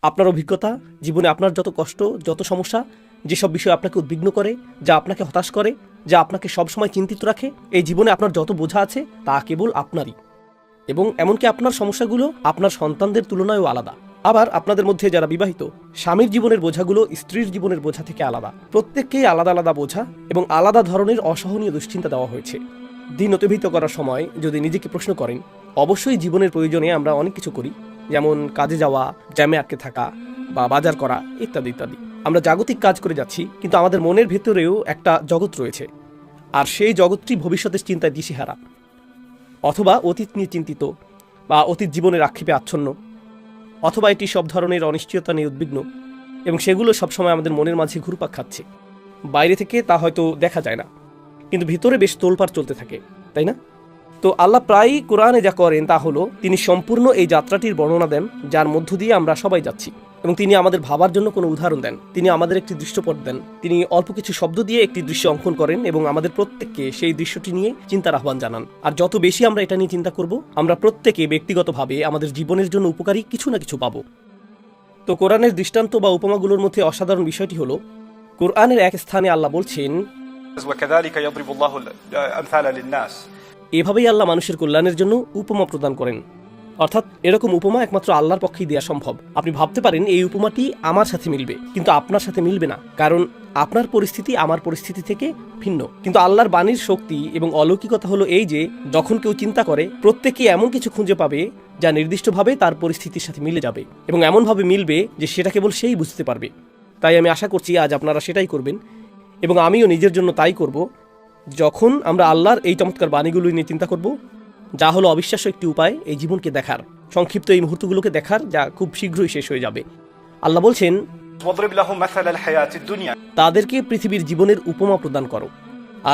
আপনার অভিজ্ঞতা, জীবনে আপনার যত কষ্ট, যত সমস্যা, যেসব বিষয় আপনাকে উদ্বিগ্ন করে, যা আপনাকে হতাশ করে, যা আপনাকে সবসময় চিন্তিত রাখে, এই জীবনে আপনার যত বোঝা আছে তা কেবল আপনারই। এবং এমনকি আপনার সমস্যাগুলো আপনার সন্তানদের তুলনায়ও আলাদা। আবার আপনাদের মধ্যে যারা বিবাহিত, স্বামীর জীবনের বোঝাগুলো স্ত্রীর জীবনের বোঝা থেকে আলাদা। প্রত্যেককেই আলাদা আলাদা বোঝা এবং আলাদা ধরনের অসহনীয় দুশ্চিন্তা দেওয়া হয়েছে। দিন অতিবাহিত করার সময় যদি নিজেকে প্রশ্ন করেন, অবশ্যই জীবনের প্রয়োজনে আমরা অনেক কিছু করি, যেমন কাজে যাওয়া, জ্যামে আটকে থাকা বা বাজার করা ইত্যাদি ইত্যাদি। আমরা জাগতিক কাজ করে যাচ্ছি, কিন্তু আমাদের মনের ভেতরেও একটা জগৎ রয়েছে, আর সেই জগৎটি ভবিষ্যতের চিন্তায় দিশেহারা, অথবা অতীত নিয়ে চিন্তিত, বা অতীত জীবনের আক্ষেপে আচ্ছন্ন, অথবা এটি সব ধরনের অনিশ্চয়তা নিয়ে উদ্বিগ্ন, এবং সেগুলো সবসময় আমাদের মনের মাঝে ঘুরপাক খাচ্ছে। বাইরে থেকে তা হয়তো দেখা যায় না, কিন্তু ভিতরে বেশ তোলপাড় চলতে থাকে, তাই না? তো আল্লাহ প্রায়ই কোরআনে যা করেন তা হলো তিনি সম্পূর্ণ এই যাত্রাটির বর্ণনা দেন, যার মধ্য দিয়ে আমরা সবাই যাচ্ছি, এবং তিনি আমাদের ভাবার জন্য কোনো উদাহরণ দেন, তিনি আমাদের একটি দৃশ্যপট দেন, তিনি অল্প কিছু শব্দ দিয়ে একটি দৃশ্য অঙ্কন করেন এবং আমাদের প্রত্যেককে সেই দৃশ্যটি নিয়ে চিন্তার আহ্বান জানান। আর যত বেশি আমরা এটা নিয়ে চিন্তা করব, আমরা প্রত্যেকে ব্যক্তিগতভাবে আমাদের জীবনের জন্য উপকারী কিছু না কিছু পাবো। তো কোরআনের দৃষ্টান্ত বা উপমাগুলোর মধ্যে অসাধারণ বিষয়টি হলো, কোরআনের এক স্থানে আল্লাহ বলছেন, وكذلك يضرب الله الأمثال للناس। এভাবেই আল্লাহ মানুষের কল্যাণের জন্য উপমা প্রদান করেন। অর্থাৎ এরকম উপমা একমাত্র আল্লাহর পক্ষেই দেওয়া সম্ভব। আপনি ভাবতে পারেন এই উপমাটি আমার সাথে মিলবে, কিন্তু আপনার সাথে মিলবে না, কারণ আপনার পরিস্থিতি আমার পরিস্থিতি থেকে ভিন্ন। কিন্তু আল্লাহর বাণীর শক্তি এবং অলৌকিকতা হলো এই যে যখন কেউ চিন্তা করে, প্রত্যেকে এমন কিছু খুঁজে পাবে যা নির্দিষ্টভাবে তার পরিস্থিতির সাথে মিলে যাবে, এবং এমনভাবে মিলবে যে সেটা কেবল সেই বুঝতে পারবে। তাই আমি আশা করছি আজ আপনারা সেটাই করবেন, এবং আমিও নিজের জন্য তাই করব। যখন আমরা আল্লাহর এই চমৎকার বাণীগুলো নিয়ে চিন্তা করব, যা হলো অবিশ্বাস্য একটি উপায় এই জীবনকে দেখার, সংক্ষিপ্ত এই মুহূর্তগুলোকে দেখার, যা খুব শীঘ্রই শেষ হয়ে যাবে। আল্লাহ বলছেন, واضرب لهم مثل الحياة الدنيا। তাদেরকে পৃথিবীর জীবনের উপমা প্রদান করো।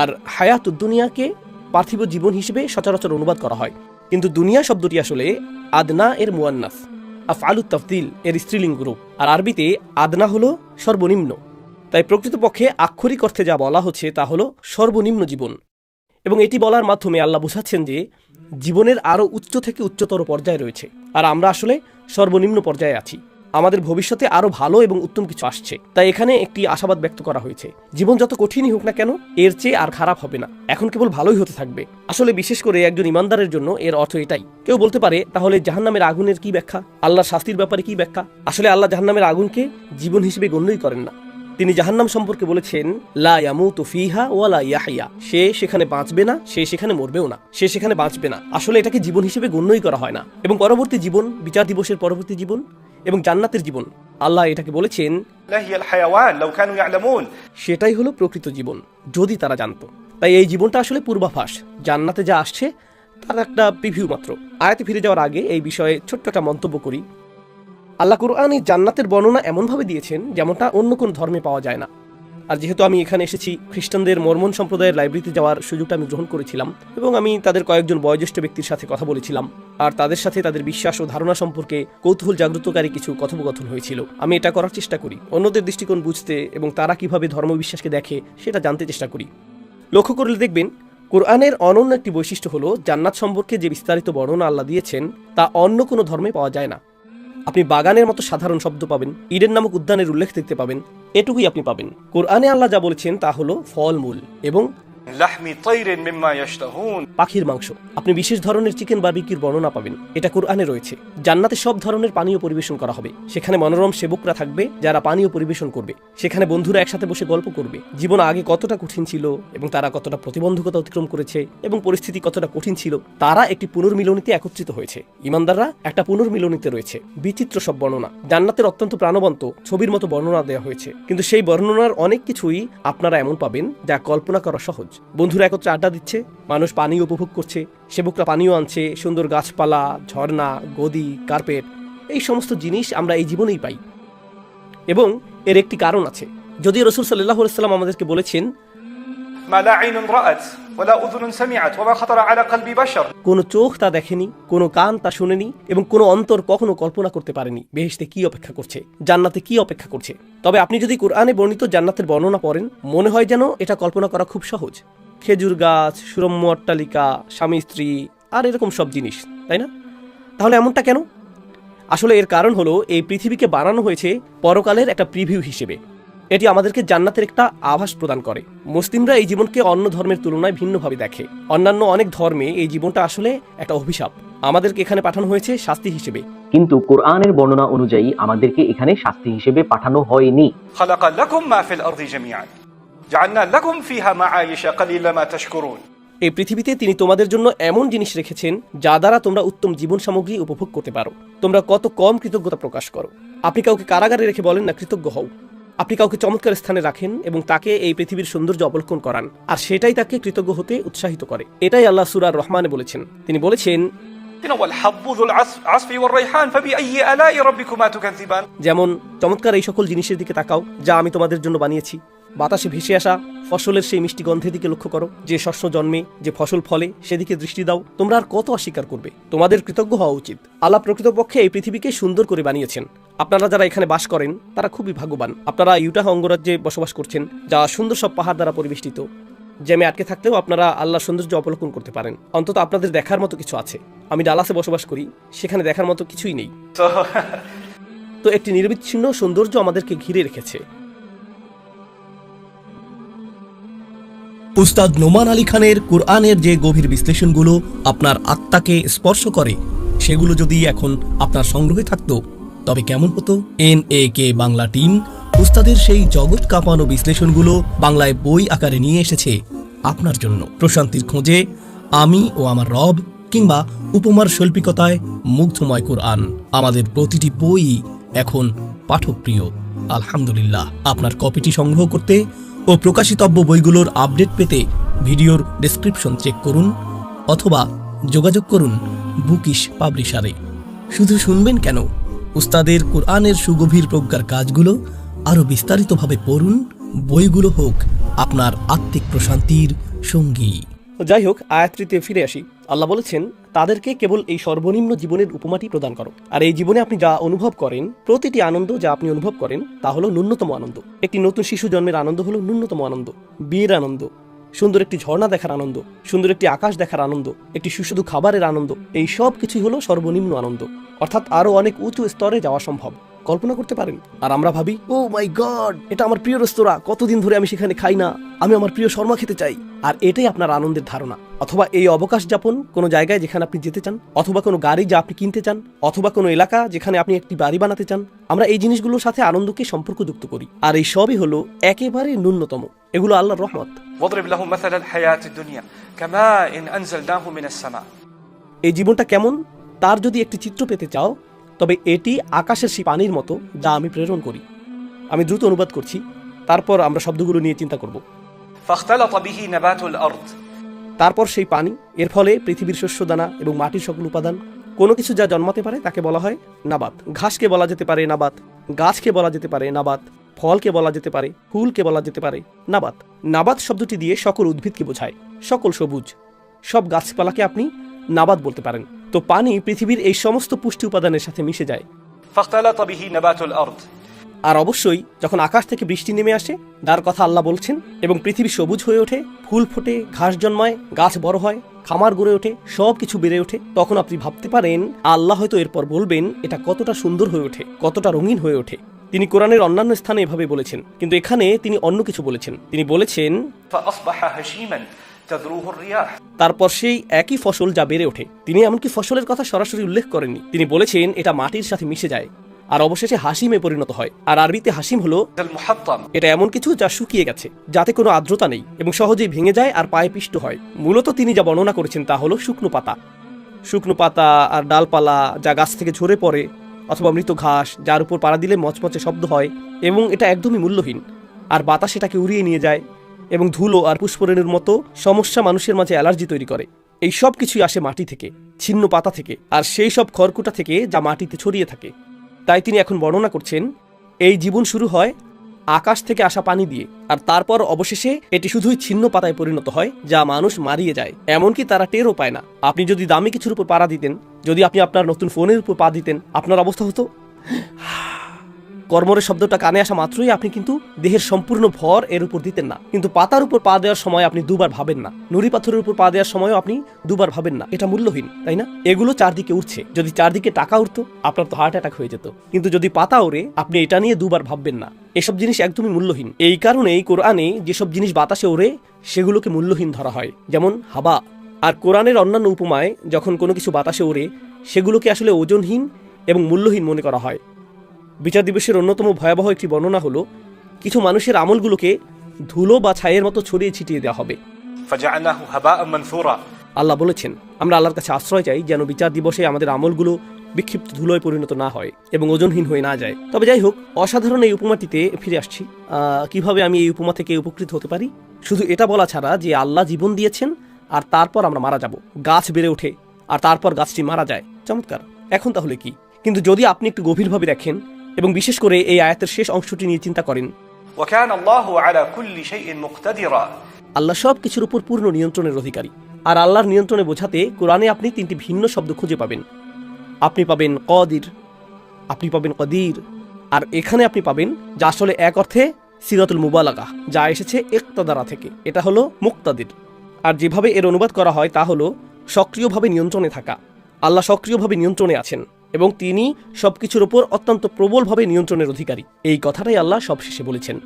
আর হায়াতুদ দুনিয়াকে পার্থিব জীবন হিসেবে সচরাচর অনুবাদ করা হয়, কিন্তু দুনিয়া শব্দটি আসলে আদনা এর মুয়ান্নাস, আফআলুত তাফদিল এর স্ত্রীলিঙ্গ রূপ, আর আরবিতে আদনা হলো সর্বনিম্ন। তাই প্রকৃতপক্ষে আক্ষরিক অর্থে যা বলা হচ্ছে তা হলো সর্বনিম্ন জীবন, এবং এটি বলার মাধ্যমে আল্লাহ বোঝাচ্ছেন যে জীবনের আরও উচ্চ থেকে উচ্চতর পর্যায়ে রয়েছে, আর আমরা আসলে সর্বনিম্ন পর্যায়ে আছি। আমাদের ভবিষ্যতে আরও ভালো এবং উত্তম কিছু আসছে। তাই এখানে একটি আশাবাদ ব্যক্ত করা হয়েছে, জীবন যত কঠিনই হোক না কেন, এর চেয়ে আর খারাপ হবে না, এখন কেবল ভালোই হতে থাকবে। আসলে বিশেষ করে একজন ইমানদারের জন্য এর অর্থ এটাই। কেউ বলতে পারে, তাহলে জাহান্নামের আগুনের কি ব্যাখ্যা, আল্লাহর শাস্তির ব্যাপারে কি ব্যাখ্যা? আসলে আল্লাহ জাহান্নামের আগুনকে জীবন হিসেবে গণ্যই করেন না। তিনি জাহান্নাম সম্পর্কে বলেছেন, লা ইয়ামুতু ফিহা ওয়ালা ইয়াহইয়া, সে সেখানে বাঁচবে না, সে সেখানে মরবেও না, সে সেখানে বাঁচবে না। আসলে এটাকে জীবন হিসেবে গণ্যই করা হয় না। এবং পরবর্তী জীবন, বিচার দিবসের পরবর্তী জীবন এবং জান্নাতের জীবন, আল্লাহ এটাকে বলেছেন, لا هي الحيوان لو كانوا يعلمون। সেটাই হলো প্রকৃত জীবন, যদি তারা জানতো। তাই এই জীবনটা আসলে পূর্বাভাস, জান্নাতে যা আসছে তার একটা প্রিভিউ মাত্র। আয়াতে ফিরে যাওয়ার আগে এই বিষয়ে ছোট্ট একটা মন্তব্য করি। আল্লাহ কুরআনে জান্নাতের বর্ণনা এমনভাবে দিয়েছেন যেমনটা অন্য কোন ধর্মে পাওয়া যায় না। আর যেহেতু আমি এখানে এসেছি, খ্রিস্টানদের মর্মন সম্প্রদায়ের লাইব্রেরিতে যাওয়ার সুযোগটা আমি গ্রহণ করেছিলাম, এবং আমি তাদের কয়েকজন বয়োজ্যেষ্ঠ ব্যক্তির সাথে কথা বলেছিলাম, আর তাদের সাথে তাদের বিশ্বাস ও ধারণা সম্পর্কে কৌতূহল জাগ্রতকারী কিছু কথোপকথন হয়েছিল। আমি এটা করার চেষ্টা করি, অন্যদের দৃষ্টিকোণ বুঝতে এবং তারা কিভাবে ধর্মবিশ্বাসকে দেখে সেটা জানতে চেষ্টা করি। লক্ষ্য করলে দেখবেন, কোরআনের অনন্য একটি বৈশিষ্ট্য হলো জান্নাত সম্পর্কে যে বিস্তারিত বর্ণনা আল্লাহ দিয়েছেন তা অন্য কোনো ধর্মে পাওয়া যায় না। আপনি বাগানের মতো সাধারণ শব্দ পাবেন, ইডেন নামক উদ্যানের উল্লেখ দেখতে পাবেন, এটুকুই আপনি পাবেন। কোরআনে আল্লাহ যা বলেছেন তা হলো ফলমূল এবং لحم طير مما يشتهون। পাখির মাংস। আপনি বিশেষ ধরনের চিকেন বারবিকিউর বর্ণনা পাবেন, এটা কোরআনে রয়েছে। জান্নাতে সব ধরনের পানীয় পরিবেশন করা হবে, সেখানে মনোরম সেবকরা থাকবে যারা পানীয় পরিবেশন করবে, সেখানে বন্ধুরা একসাথে বসে গল্প করবে, জীবন আগে কতটা কঠিন ছিল এবং তারা কতটা প্রতিবন্ধকতা অতিক্রম করেছে এবং পরিস্থিতি কতটা কঠিন ছিল, তারা একটি পুনর্মিলনীতে একত্রিত হয়েছে। ইমানদাররা একটা পুনর্মিলনীতে রয়েছে। বিচিত্র সব বর্ণনা, জান্নাতের অত্যন্ত প্রাণবন্ত ছবির মতো বর্ণনা দেওয়া হয়েছে, কিন্তু সেই বর্ণনার অনেক কিছুই আপনারা এমন পাবেন যা কল্পনা করা সহজ। বন্ধুরা একত্রে আড্ডা দিচ্ছে, মানুষ পানি উপভোগ করছে, সেবকরা পানীয় আনছে, সুন্দর গাছপালা, ঝর্ণা, গদি, কার্পেট, এই সমস্ত জিনিস আমরা এই জীবনেই পাই। এবং এর একটি কারণ আছে। যদিও রাসূল সাল্লাল্লাহু আলাইহি ওয়াসাল্লাম আমাদেরকে বলেছেন, ما لا عين رأت ولا أذن سمعت وما خطر على قلب بشر। কোনো চোখ তা দেখেনি, কোনো কান তা শুনেনি, এবং কোনো অন্তর কখনো কল্পনা করতে পারেনি বেহেশতে কি অপেক্ষা করছে, জান্নাতে কি অপেক্ষা করছে। তবে আপনি যদি কোরআনে বর্ণিত জান্নাতের বর্ণনা পড়েন, মনে হয় যেন এটা কল্পনা করা খুব সহজ। খেজুর গাছ, সুরম্য অট্টালিকা, স্বামী স্ত্রী, আর এরকম সব জিনিস, তাই না? তাহলে এমনটা কেন? আসলে এর কারণ হলো এই পৃথিবীকে বানানো হয়েছে পরকালের একটা প্রিভিউ হিসেবে। এটি আমাদেরকে জান্নাতের একটা আভাস প্রদান করে। মুসলিমরা এই জীবনকে অন্য ধর্মের তুলনায় ভিন্নভাবে দেখে। অন্যান্য অনেক ধর্মে এই জীবনটা আসলে একটা অভিশাপ। আমাদেরকে এখানে পাঠানো হয়েছে শাস্তি হিসেবে। কিন্তু কোরআনের বর্ণনা অনুযায়ী আমাদেরকে এখানে শাস্তি হিসেবে পাঠানো হয়নি। خلق لكم ما في الأرض جميعا جعلنا لكم فيها معايش قليلا ما تشكرون। এই পৃথিবীতে তিনি তোমাদের জন্য এমন জিনিস রেখেছেন যা দ্বারা তোমরা উত্তম জীবন সামগ্রী উপভোগ করতে পারো। তোমরা কত কম কৃতজ্ঞতা প্রকাশ করো। আপনি কাউকে কারাগারে রেখে বলেন না কৃতজ্ঞ হও। আপনি কাউকে চমৎকার স্থানে রাখেন এবং তাকে এই পৃথিবীর সৌন্দর্য অবলোকন করান, আর সেটাই তাকে কৃতজ্ঞ হতে উৎসাহিত করে। এটাই আল্লাহ সূরা রহমানে বলেছেন। তিনি বলেছেন, والحب ذو العصف والريحان فبأي آلاء ربكما تكذبان। যেমন চমৎকার এই সকল জিনিসের দিকে তাকাও যা আমি তোমাদের জন্য বানিয়েছি। বাতাসে ভেসে আসা ফসলের সেই মিষ্টি গন্ধের দিকে লক্ষ্য করো। যে শস্য জন্মে, যে ফসল ফলে, সেদিকে দৃষ্টি দাও। তোমরা আর কত অস্বীকার করবে? তোমাদের কৃতজ্ঞ হওয়া উচিত। আল্লাহ প্রকৃতপক্ষে এই পৃথিবীকে সুন্দর করে বানিয়েছেন। আপনারা যারা এখানে বাস করেন তারা খুবই ভাগ্যবান। আপনারা ইউটাহ অঙ্গরাজ্যে বসবাস করছেন, যা সুন্দর সব পাহাড় দ্বারা পরিবেষ্টিত। জ্যামে আটকে থাকলেও আপনারা আল্লাহর সৌন্দর্য অবলোকন করতে পারেন। অন্তত আপনাদের দেখার মতো কিছু আছে। আমি ডালাসে বসবাস করি, সেখানে দেখার মতো কিছুই নেই। তো একটি নিরবিচ্ছিন্ন সৌন্দর্য আমাদেরকে ঘিরে রেখেছে। উস্তাদ নোমান আলী খানের কোরআনের যে গভীর বিশ্লেষণগুলো আপনার আত্মাকে স্পর্শ করে, সেগুলো যদি এখন আপনার সংগ্রহে থাকতো তবে কেমন হতো? NAK বাংলা টিম উস্তাদের সেই জগৎ কাঁপানো বিশ্লেষণগুলো বাংলায় বই আকারে নিয়ে এসেছে আপনার জন্য। প্রশান্তির খোঁজে, আমি ও আমার রব, কিংবা উপমার শৈল্পিকতায় মুগ্ধময় কোরআন। আমাদের প্রতিটি বই এখন পাঠকপ্রিয়। আলহামদুলিল্লাহ। আপনার কপিটি সংগ্রহ করতে ও প্রকাশিতব্য বইগুলোর আপডেট পেতে ভিডিওর ডেসক্রিপশন চেক করুন অথবা যোগাযোগ করুন বুকিশ পাবলিশারে। শুধু শুনবেন কেন, উস্তাদের কোরআনের সুগভীর প্রজ্ঞার কাজগুলো আরও বিস্তারিতভাবে পড়ুন। বইগুলো হোক আপনার আত্মিক প্রশান্তির সঙ্গী। যাই হোক, আয়াতটিতে ফিরে আসি। আল্লাহ বলেছেন, তাদেরকে কেবল এই সর্বনিম্ন জীবনের উপমাটি প্রদান করো। আর এই জীবনে আপনি যা অনুভব করেন, প্রতিটি আনন্দ যা আপনি অনুভব করেন তা হলো ন্যূনতম আনন্দ। একটি নতুন শিশু জন্মের আনন্দ হলো ন্যূনতম আনন্দ। বিয়ের আনন্দ, সুন্দর একটি ঝর্ণা দেখার আনন্দ, সুন্দর একটি আকাশ দেখার আনন্দ, একটি সুস্বাদু খাবারের আনন্দ, এই সব কিছুই হলো সর্বনিম্ন আনন্দ। অর্থাৎ আরো অনেক উঁচু স্তরে যাওয়া সম্ভব। কল্পনা করতে পারেন? আর আমরা ভাবি, ও মাই গড, এটা আমার প্রিয় রেস্তোরাঁ, কতদিন ধরে আমি সেখানে খাই না, আমি আমার প্রিয় শর্মা খেতে চাই। আর এটাই আপনার আনন্দের ধারণা। অথবা এই অবকাশ যাপন কোনো জায়গায় যেখানে আপনি যেতে চান, অথবা কোনো গাড়ি যা আপনি কিনতে চান, অথবা কোনো এলাকা যেখানে আপনি একটি বাড়ি বানাতে চান। আমরা এই জিনিসগুলোর সাথে আনন্দকে সম্পর্কযুক্ত করি, আর এই সবই হলো একেবারে ন্যূনতম। এগুলো আল্লাহর রহমত। واضرب لهم مثل الحياة الدنيا كماء أنزلناه من السماء। এই জীবনটা কেমন তার যদি একটি চিত্র পেতে চাও, তবে এটি আকাশের সেই পানির মতো যা আমি প্রেরণ করি। আমি দ্রুত অনুবাদ করছি, তারপর আমরা শব্দগুলো নিয়ে চিন্তা করব। فاختلط به نبات الأرض। তারপর সেই পানি, এর ফলে পৃথিবীর শস্যদানা এবং মাটির সকল উপাদান, কোনো কিছু যা জন্মাতে পারে তাকে বলা হয় নাবাত। ঘাসকে বলা যেতে পারে নাবাত, গাছকে বলা যেতে পারে নাবাত, ফলকে বলা যেতে পারে, ফুলকে বলা যেতে পারে নাবাত। নাবাত শব্দটি দিয়ে সকল উদ্ভিদকে বোঝায়, সকল সবুজ, সব গাছপালাকে আপনি নাবাত বলতে পারেন। তো পানি পৃথিবীর এই সমস্ত পুষ্টি উপাদানের সাথে মিশে যায়। فاختلط به نبات الأرض। আর অবশ্যই যখন আকাশ থেকে বৃষ্টি নেমে আসে, যার কথা আল্লাহ বলছেন, এবং পৃথিবী সবুজ হয়ে ওঠে, ফুল ফোটে, ঘাস জন্মায়, গাছ বড় হয়, খামার গড়ে ওঠে, সব কিছু বেড়ে ওঠে, তখন আপনি ভাবতে পারেন আল্লাহ হয়তো এরপর বলবেন এটা কতটা সুন্দর হয়ে ওঠে, কতটা রঙিন হয়ে ওঠে। তিনি কোরআনের অন্যান্য স্থানে এভাবে বলেছেন, কিন্তু এখানে তিনি অন্য কিছু বলেছেন। তিনি বলেছেন, فأصبح هشيما تذروه الرياح। তারপর সেই একই ফসল যা বেড়ে ওঠে। তিনি এমনকি ফসলের কথা সরাসরি উল্লেখ করেননি, তিনি বলেছেন এটা মাটির সাথে মিশে যায় আর অবশেষে হাসিমে পরিণত হয়। আর আরবিতে হাসিম হলো المحطم। এটা এমন কিছু যা শুকিয়ে গেছে, যাতে কোনো আর্দ্রতা নেই এবং সহজেই ভেঙে যায় আর পায়ে পিষ্ট হয়। মূলত তিনি যা বর্ণনা করেছেন তা হলো শুকনো পাতা। শুকনো পাতা আর ডালপালা যা গাছ থেকে ঝরে পড়ে, অথবা মৃত ঘাস যার উপর পাড়া দিলে মচমচে শব্দ হয়, এবং এটা একদমই মূল্যহীন। আর বাতাস সেটাকে উড়িয়ে নিয়ে যায়, এবং ধুলো আর পুষ্পরেণুর মতো সমস্যা মানুষের মাঝে অ্যালার্জি তৈরি করে। এই সব কিছুই আসে মাটি থেকে, ছিন্ন পাতা থেকে, আর সেই সব খড়কুটা থেকে যা মাটিতে ছড়িয়ে থাকে। তাই তিনি এখন বর্ণনা করছেন, এই জীবন শুরু হয় আকাশ থেকে আসা পানি দিয়ে, আর তারপর অবশেষে এটি শুধুই ছিন্ন পাতায় পরিণত হয় যা মানুষ মারিয়ে যায়। এমনকি তারা টেরও পায় না। আপনি যদি দামি কিছুর উপর পাড়া দিতেন, যদি আপনি আপনার নতুন ফোনের উপর পা দিতেন, আপনার অবস্থা হতো কর্মরের শব্দটা কানে আসা মাত্রই আপনি কিন্তু দেহের সম্পূর্ণ ভর এর উপর দিতেন না, কিন্তু পাতার উপর পা দেওয়ার সময় আপনি দুবার ভাবেন না, নুড়ি পাথরের উপর পা দেওয়ার সময়ও আপনি দুবার ভাবেন না। এটা মূল্যহীন, তাই না? এগুলো চারদিকে উঠছে, যদি চারদিকে টাকা উঠতো আপনার তো হার্ট অ্যাটাক হয়ে যেত, কিন্তু যদি পাতা ওড়ে আপনি এটা নিয়ে দুবার ভাববেন না। এসব জিনিস একদমই মূল্যহীন। এই কারণেই কোরআনে যেসব জিনিস বাতাসে ওড়ে সেগুলোকে মূল্যহীন ধরা হয়, যেমন হাবা। আর কোরআনের অন্যান্য উপমায় যখন কোনো কিছু বাতাসে ওড়ে সেগুলোকে আসলে ওজনহীন এবং মূল্যহীন মনে করা হয়। বিচার দিবসের অন্যতম ভয়াবহ একটি বর্ণনা হলো কিছু মানুষের আমলগুলোকে ধুলো বা ছাইয়ের মতো ছড়িয়ে ছিটিয়ে দেওয়া হবে। فجعلناه هباء منثورا। আল্লাহ বলেছেন আমরা আল্লাহর কাছে আশ্রয় চাই যেন বিচার দিবসে আমাদের আমলগুলো বিক্ষিপ্ত ধুলোয় পরিণত না হয় এবং ওজনহীন হয়ে না যায়। তবে যাই হোক, অসাধারণ এই উপমাটিতে ফিরে আসছি। কিভাবে আমি এই উপমা থেকে উপকৃত হতে পারি? শুধু এটা বলা ছাড়া যে আল্লাহ জীবন দিয়েছেন আর তারপর আমরা মারা যাব, গাছ বেড়ে ওঠে আর তারপর গাছটি মারা যায়। চমৎকার। এখন তাহলে কি? কিন্তু যদি আপনি একটু গভীরভাবে দেখেন এবং বিশেষ করে এই আয়াতের শেষ অংশটি নিয়ে চিন্তা করেন, وكان الله على كل شيء مقتدرا। আল্লাহ সব কিছুর উপর পূর্ণ নিয়ন্ত্রণের অধিকারী। আর আল্লাহর নিয়ন্ত্রণে বোঝাতে কোরআনে আপনি তিনটি ভিন্ন শব্দ খুঁজে পাবেন। আপনি পাবেন কদির, আপনি পাবেন কদির, আর এখানে আপনি পাবেন যা আসলে এক অর্থে সিগাতুল মুবালাগা, যা এসেছে ইক্তাদারা থেকে। এটা হলো মুক্তাদির। আর যেভাবে এর অনুবাদ করা হয় তা হলো সক্রিয়ভাবে নিয়ন্ত্রণে থাকা। আল্লাহ সক্রিয়ভাবে নিয়ন্ত্রণে আছেন এবং তিনি সবকিছুর উপর অত্যন্ত প্রবলভাবে নিয়ন্ত্রণের অধিকারী। এই কথাটাই আল্লাহ সবশেষে বলেছেন।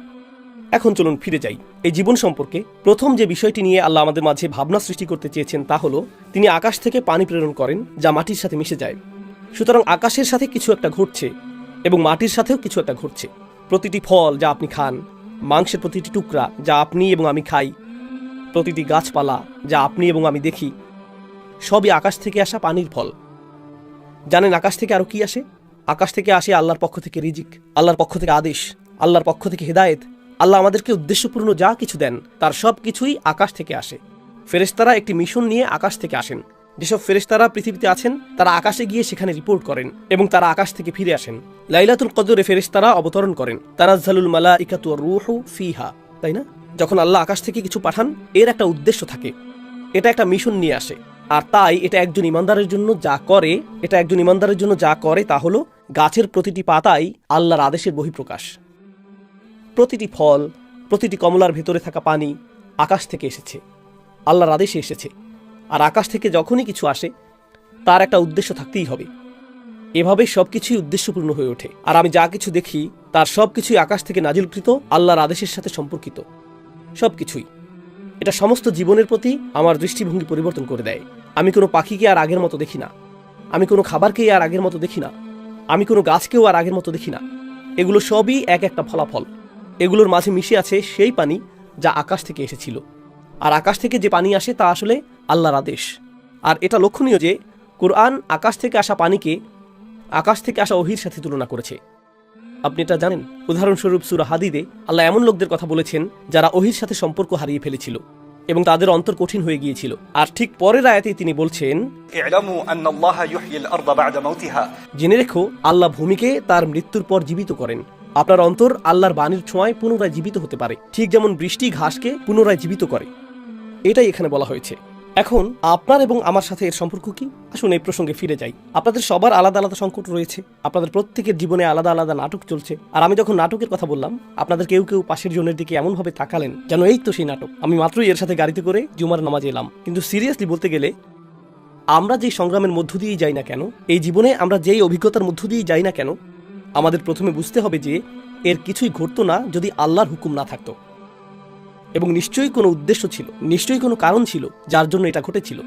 এখন চলুন ফিরে যাই এই জীবন সম্পর্কে। প্রথম যে বিষয়টি নিয়ে আল্লাহ আমাদের মাঝে ভাবনা সৃষ্টি করতে চেয়েছেন তা হলো তিনি আকাশ থেকে পানি প্রেরণ করেন যা মাটির সাথে মিশে যায়। সুতরাং আকাশের সাথে কিছু একটা ঘটছে এবং মাটির সাথেও কিছু একটা ঘটছে। প্রতিটি ফল যা আপনি খান, মাংসের প্রতিটি টুকরা যা আপনি এবং আমি খাই, প্রতিটি গাছপালা যা আপনি এবং আমি দেখি, সবই আকাশ থেকে আসা পানির ফল। জানেন আকাশ থেকে আরো কি আসে? আকাশ থেকে আসে আল্লাহর পক্ষ থেকে রিজিক, আল্লাহর পক্ষ থেকে আদেশ, আল্লাহর পক্ষ থেকে হেদায়েত। আল্লাহ আমাদেরকে উদ্দেশ্যপূর্ণ যা কিছু দেন তার সব কিছুই আকাশ থেকে আসে। ফেরেশতারা একটি মিশন নিয়ে আকাশ থেকে আসেন। যেসব ফেরেশতারা পৃথিবীতে আছেন তারা আকাশে গিয়ে সেখানে রিপোর্ট করেন এবং তারা আকাশ থেকে ফিরে আসেন। লাইলাতুল কদরে ফেরেশতারা অবতরণ করেন। তানাজ্জালুল মালাইকাতু ওয়ার রূহু ফিহা, তাই না? যখন আল্লাহ আকাশ থেকে কিছু পাঠান এর একটা উদ্দেশ্য থাকে, এটা একটা মিশন নিয়ে আসে। আর তাই এটা একজন ইমানদারের জন্য যা করে তা হলো গাছের প্রতিটি পাতাই আল্লাহর আদেশের বহিঃপ্রকাশ। প্রতিটি ফল, প্রতিটি কমলার ভেতরে থাকা পানি আকাশ থেকে এসেছে, আল্লাহর আদেশে এসেছে। আর আকাশ থেকে যখনই কিছু আসে তার একটা উদ্দেশ্য থাকতেই হবে। এভাবে সবকিছুই উদ্দেশ্যপূর্ণ হয়ে ওঠে। আর আমি যা কিছু দেখি তার সবকিছুই আকাশ থেকে নাজিলকৃত, আল্লাহর আদেশের সাথে সম্পর্কিত সবকিছুই। এটা সমস্ত জীবনের প্রতি আমার দৃষ্টিভঙ্গি পরিবর্তন করে দেয়। আমি কোনো পাখিকে আর আগের মতো দেখি না, আমি কোনো খাবারকেই আর আগের মতো দেখি না, আমি কোনো গাছকেও আর আগের মতো দেখি না। এগুলো সবই এক একটা ফলাফল। এগুলোর মাঝে মিশে আছে সেই পানি যা আকাশ থেকে এসেছিল। আর আকাশ থেকে যে পানি আসে তা আসলে আল্লাহর আদেশ। আর এটা লক্ষণীয় যে কোরআন আকাশ থেকে আসা পানিকে আকাশ থেকে আসা ওহীর সাথে তুলনা করেছে। আপনি এটা জানেন? উদাহরণস্বরূপ সূরা হাদিদে আল্লাহ এমন লোকদের কথা বলেছেন যারা ওহীর সাথে সম্পর্ক হারিয়ে ফেলেছিল এবং তাদের অন্তর কঠিন হয়ে গিয়েছিল। আর ঠিক পরের আয়াতেই তিনি বলছেন, اعلموا أن الله يحيي الأرض بعد موتها। জেনে রেখো আল্লাহ ভূমিকে তার মৃত্যুর পর জীবিত করেন। আপনার অন্তর আল্লাহর বাণীর ছোঁয়ায় পুনরায় জীবিত হতে পারে, ঠিক যেমন বৃষ্টি ঘাসকে পুনরায় জীবিত করে। এটাই এখানে বলা হয়েছে। এখন আপনার এবং আমার সাথে এর সম্পর্ক কি? আসুন এই প্রসঙ্গে ফিরে যাই। আপনাদের সবার আলাদা আলাদা সংকট রয়েছে, আপনাদের প্রত্যেকের জীবনে আলাদা আলাদা নাটক চলছে। আর আমি যখন নাটকের কথা বললাম, আপনাদের কেউ কেউ পাশের জনের দিকে এমনভাবে তাকালেন যেন এই তো সেই নাটক। আমি মাত্রই এর সাথে গাড়িতে করে জুমার নামাজে এলাম। কিন্তু সিরিয়াসলি বলতে গেলে আমরা যেই সংগ্রামের মধ্য দিয়েই যাই না কেন, এই জীবনে আমরা যেই অভিজ্ঞতার মধ্য দিয়েই যাই না কেন, আমাদের প্রথমে বুঝতে হবে যে এর কিছুই ঘটতো না যদি আল্লাহর হুকুম না থাকতো। এবং নিশ্চয়ই কোনো উদ্দেশ্য ছিল, নিশ্চয়ই কোনো কারণ ছিল যার জন্য এটা ঘটেছিল।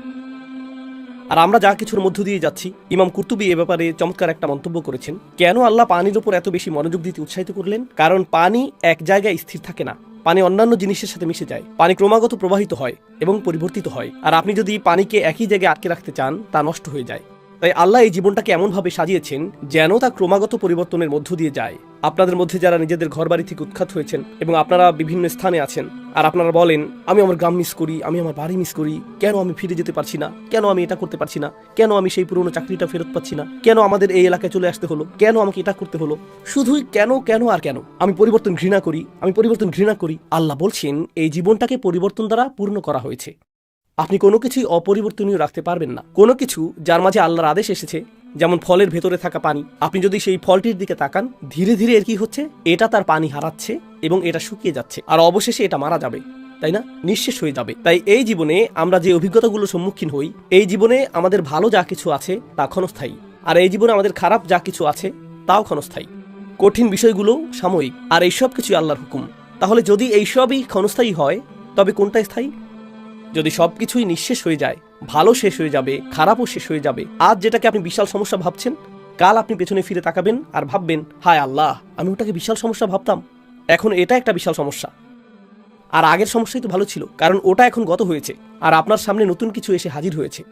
আর আমরা যা কিছুর মধ্য দিয়ে যাচ্ছি, ইমাম কুরতুবী এ ব্যাপারে চমৎকার একটা মন্তব্য করেছেন। কেন আল্লাহ পানির উপর এত বেশি মনোযোগ দিতে উৎসাহিত করলেন? কারণ পানি এক জায়গায় স্থির থাকে না, পানি অন্যান্য জিনিসের সাথে মিশে যায়। পানি ক্রমাগত প্রবাহিত হয় এবং পরিবর্তিত হয়। আর আপনি যদি পানিকে একই জায়গায় আটকে রাখতে চান তা নষ্ট হয়ে যায়। তাই আল্লাহ এই জীবনটাকে এমনভাবে সাজিয়েছেন যেন তা ক্রমাগত পরিবর্তনের মধ্য দিয়ে যায়। আপনাদের মধ্যে যারা নিজেদের ঘরবাড়ি থেকে উৎখাত হয়েছেন এবং আপনারা বিভিন্ন স্থানে আছেন আর আপনারা বলেন, আমি আমার গ্রাম মিস করি, আমি আমার বাড়ি মিস করি, কেন আমি ফিরে যেতে পারছি না, কেন আমি এটা করতে পারছি না, কেন আমি সেই পুরনো চাকরিটা ফেরত পাচ্ছি না, কেন আমাদের এই এলাকায় চলে আসতে হলো, কেন আমাকে এটা করতে হলো, শুধুই কেন কেন আর কেন। আমি পরিবর্তন ঘৃণা করি, আমি পরিবর্তন ঘৃণা করি। আল্লাহ বলছেন এই জীবনটাকে পরিবর্তন দ্বারা পূর্ণ করা হয়েছে। আপনি কোনো কিছুই অপরিবর্তনীয় রাখতে পারবেন না। কোনো কিছু যার মাঝে আল্লাহর আদেশ এসেছে, যেমন ফলের ভেতরে থাকা পানি, আপনি যদি সেই ফলটির দিকে তাকান, ধীরে ধীরে এর কি হচ্ছে, এটা তার পানি হারাচ্ছে এবং এটা শুকিয়ে যাচ্ছে, আর অবশেষে এটা মারা যাবে, তাই না, নিঃশেষ হয়ে যাবে। তাই এই জীবনে আমরা যে অভিজ্ঞতাগুলো সম্মুখীন হই, এই জীবনে আমাদের ভালো যা কিছু আছে তা ক্ষণস্থায়ী, আর এই জীবনে আমাদের খারাপ যা কিছু আছে তাও ক্ষণস্থায়ী। কঠিন বিষয়গুলো সাময়িক, আর এইসব কিছুই আল্লাহর হুকুম। তাহলে যদি এইসবই ক্ষণস্থায়ী হয়, তবে কোনটা স্থায়ী? যদি সবকিছুই নিঃশেষ হয়ে যায়, ভালো শেষ হয়ে যাবে, খারাপও শেষ হয়ে যাবে, আজ যেটাকে আপনি বিশাল সমস্যা ভাবছেন, কাল আপনি পেছনে ফিরে তাকাবেন আর ভাববেন, হায় আল্লাহ, আমি ওটাকে বিশাল সমস্যা ভাবতাম, এখন এটা একটা বিশাল সমস্যা। আর আগের সমস্যাই তো ভালো ছিল, কারণ ওটা এখন গত হয়েছে আর আপনার সামনে নতুন কিছু এসে হাজির হয়েছে।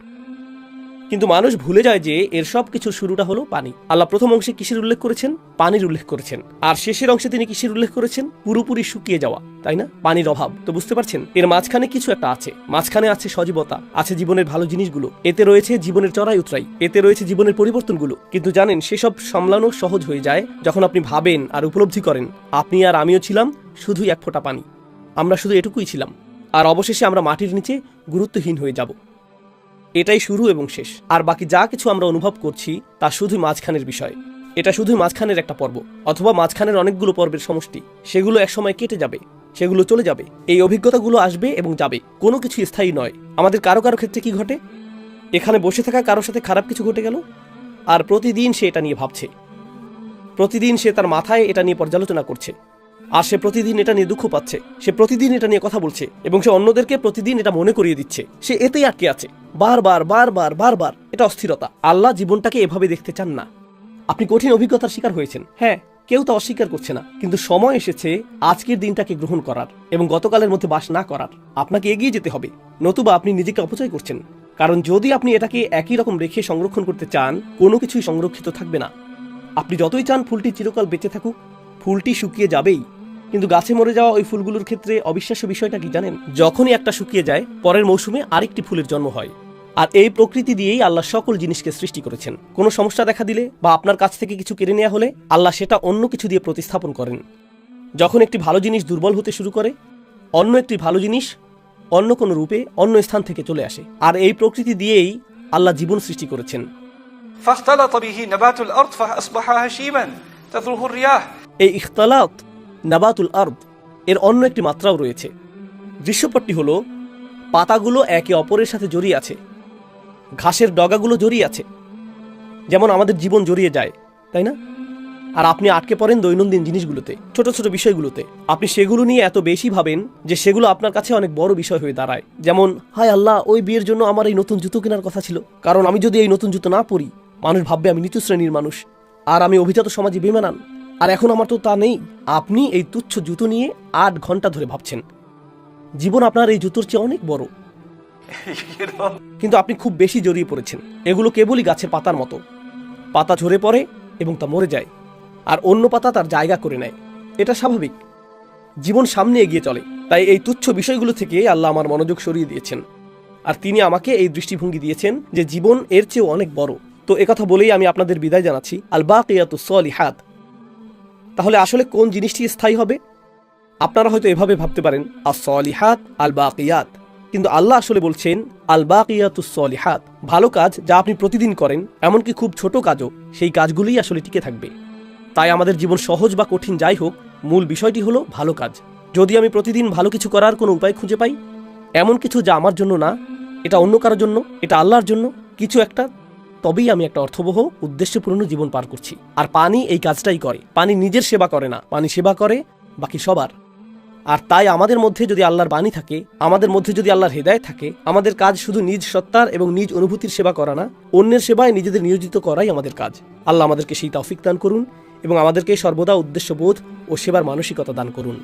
কিন্তু মানুষ ভুলে যায় যে এর সব কিছুর শুরুটা হলো পানি। আল্লাহ প্রথম অংশে কিসের উল্লেখ করেছেন? পানির উল্লেখ করেছেন। আর শেষের অংশে তিনি কিসের উল্লেখ করেছেন? পুরোপুরি শুকিয়ে যাওয়া, তাই না, পানির অভাব। তো বুঝতে পারছেন, এর মাঝখানে কিছু একটা আছে, মাঝখানে আছে সজীবতা, আছে জীবনের ভালো জিনিসগুলো, এতে রয়েছে জীবনের চড়াই উতরাই, এতে রয়েছে জীবনের পরিবর্তনগুলো। কিন্তু জানেন, সেসব সামলানো সহজ হয়ে যায় যখন আপনি ভাবেন আর উপলব্ধি করেন, আপনি আর আমিও ছিলাম শুধুই এক ফোঁটা পানি, আমরা শুধু এটুকুই ছিলাম, আর অবশেষে আমরা মাটির নিচে গুরুত্বহীন হয়ে যাব। এটাই শুরু এবং শেষ, আর বাকি যা কিছু আমরা অনুভব করছি তা শুধু মাঝখানের বিষয়। এটা শুধু মাঝখানের একটা পর্ব, অথবা মাঝখানের অনেকগুলো পর্বের সমষ্টি। সেগুলো একসময় কেটে যাবে, সেগুলো চলে যাবে। এই অভিজ্ঞতাগুলো আসবে এবং যাবে, কোনো কিছু স্থায়ী নয়। আমাদের কারো কারো ক্ষেত্রে কি ঘটে? এখানে বসে থাকা কারোর সাথে খারাপ কিছু ঘটে গেল, আর প্রতিদিন সে এটা নিয়ে ভাবছে, প্রতিদিন সে তার মাথায় এটা নিয়ে পর্যালোচনা করছে, আর সে প্রতিদিন এটা নিয়ে দুঃখ পাচ্ছে, সে প্রতিদিন এটা নিয়ে কথা বলছে, এবং সে অন্যদেরকে প্রতিদিন এটা মনে করিয়ে দিচ্ছে। সে এতেই আটকে আছে, বারবার বারবার বারবার। এটা অস্থিরতা। আল্লাহ জীবনটাকে এভাবে দেখতে চান না। আপনি কঠিন অভিজ্ঞতার শিকার হয়েছেন, হ্যাঁ, কেউ তা অস্বীকার করছে না, কিন্তু সময় এসেছে আজকের দিনটাকে গ্রহণ করার এবং গতকালের মধ্যে বাস না করার। আপনাকে এগিয়ে যেতে হবে, নতুবা আপনি নিজেকে অপচয় করছেন। কারণ যদি আপনি এটাকে একই রকম রেখে সংরক্ষণ করতে চান, কোনো কিছুই সংরক্ষিত থাকবে না। আপনি যতই চান ফুলটি চিরকাল বেঁচে থাকুক, ফুলটি শুকিয়ে যাবেই। কিন্তু গাছে মরে যাওয়া ওই ফুলগুলোর ক্ষেত্রে অবিশ্বাস্য বিষয়টা কি জানেন? যখনই একটা শুকিয়ে যায়, পরের মৌসুমে আরেকটি ফুলের জন্ম হয়। আর এই প্রকৃতি দিয়েই আল্লাহ সকল জিনিসকে সৃষ্টি করেছেন। কোনো সমস্যা দেখা দিলে বা আপনার কাছ থেকে কিছু কেড়ে নেওয়া হলে আল্লাহ সেটা অন্য কিছু দিয়ে প্রতিস্থাপন করেন। যখন একটি ভালো জিনিস দুর্বল হতে শুরু করে, অন্য একটি ভালো জিনিস অন্য কোনো রূপে অন্য স্থান থেকে চলে আসে। আর এই প্রকৃতি দিয়েই আল্লাহ জীবন সৃষ্টি করেছেন। فاختلط به نبات الأرض فأصبح هشيما تذروه الرياح। এই ইখতালাত নাবাতুল আরদ এর অন্য একটি মাত্রাও রয়েছে। দৃশ্যপটটি হলো, পাতাগুলো একে অপরের সাথে জড়িয়ে আছে, ঘাসের ডগাগুলো জড়িয়ে আছে, যেমন আমাদের জীবন জড়িয়ে যায়, তাই না? আর আপনি আটকে পড়েন দৈনন্দিন জিনিসগুলোতে, ছোট ছোট বিষয়গুলোতে। আপনি সেগুলো নিয়ে এত বেশি ভাবেন যে সেগুলো আপনার কাছে অনেক বড় বিষয় হয়ে দাঁড়ায়। যেমন, হায় আল্লাহ, ওই বিয়ের জন্য আমার এই নতুন জুতো কেনার কথা ছিল, কারণ আমি যদি এই নতুন জুতো না পরি, মানুষ ভাববে আমি নিচু শ্রেণীর মানুষ, আর আমি অভিজাত সমাজে বেমানান। আর এখন আমার তো তা নেই। আপনি এই তুচ্ছ জুতো নিয়ে 8 ঘন্টা ধরে ভাবছেন। জীবন আপনার এই জুতোর চেয়ে অনেক বড়, কিন্তু আপনি খুব বেশি জড়িয়ে পড়েছেন। এগুলো কেবলই গাছের পাতার মতো, পাতা ঝরে পড়ে এবং তা মরে যায়, আর অন্য পাতা তার জায়গা করে নেয়। এটা স্বাভাবিক, জীবন সামনে এগিয়ে চলে। তাই এই তুচ্ছ বিষয়গুলো থেকে আল্লাহ আমার মনোযোগ সরিয়ে দিয়েছেন, আর তিনি আমাকে এই দৃষ্টিভঙ্গি দিয়েছেন যে জীবন এর চেয়েও অনেক বড়। তো একথা বলেই আমি আপনাদের বিদায় জানাচ্ছি। আল বাকিয়াতুস সলিহাত। তাহলে আসলে কোন জিনিসটি স্থায়ী হবে? আপনারা হয়তো এভাবে ভাবতে পারেন, আস-সলিহাত আল বাকিয়াত, কিন্তু আল্লাহ আসলে বলছেন আল বাকিয়াতুস সলিহাত। ভালো কাজ যা আপনি প্রতিদিন করেন, এমনকি খুব ছোট কাজও, সেই কাজগুলোই আসলে টিকে থাকবে। তাই আমাদের জীবন সহজ বা কঠিন যাই হোক, মূল বিষয়টি হলো ভালো কাজ। যদি আমি প্রতিদিন ভালো কিছু করার কোনো উপায় খুঁজে পাই, এমন কিছু যা আমার জন্য না, এটা অন্য কারোর জন্য, এটা আল্লাহর জন্য কিছু একটা, তবেই আমি একটা অর্থবহ উদ্দেশ্যপূর্ণ জীবন পার করছি। আর পানি এই কাজটাই করে। পানি নিজের সেবা করে না, পানি সেবা করে বাকি সবার। আর তাই আমাদের মধ্যে যদি আল্লাহর বাণী থাকে, আমাদের মধ্যে যদি আল্লাহর হেদায়েত থাকে, আমাদের কাজ শুধু নিজ সত্তার এবং নিজ অনুভূতির সেবা করা না, অন্যের সেবায় নিজেদের নিয়োজিত করাই আমাদের কাজ। আল্লাহ আমাদেরকে সেই তৌফিক দান করুন এবং আমাদেরকে সর্বদা উদ্দেশ্যবোধ ও সেবার মানসিকতা দান করুন।